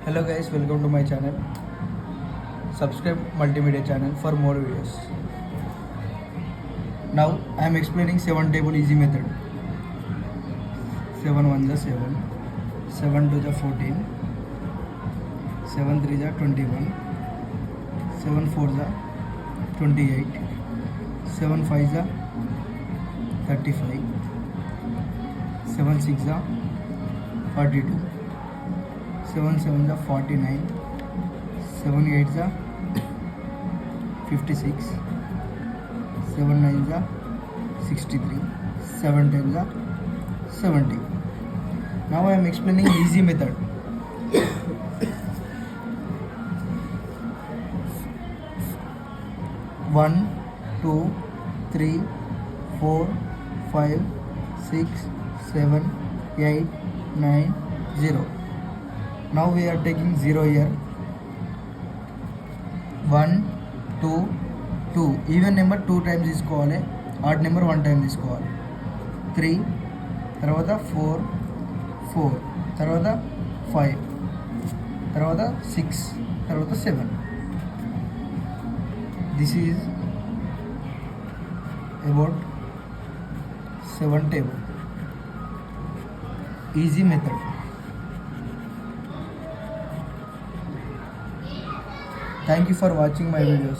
Hello guys, welcome to my channel. Subscribe multimedia channel for more videos. Now I am explaining 7 table easy method. 7 1 is 7, 7 2 is 14, 7 3 is 21, 7 4 is 28, 7 5 is 35, 7 6 is 42, 7 7 is 49, 7 8 is 56, 7 9 is 63, 7 10 is 70. Now I am explaining easy method. 1 2 3 4 5 6 7 8 9 0. Now we are taking 0 here. 1 2 2. Even number 2 times తీసుకోవాలి, odd number 1 time తీసుకోవాలి. 3 తర్వాత 4 4 తర్వాత 5 తర్వాత 6 తర్వాత 7. This is about 7 table. Easy method. Thank you for watching my videos.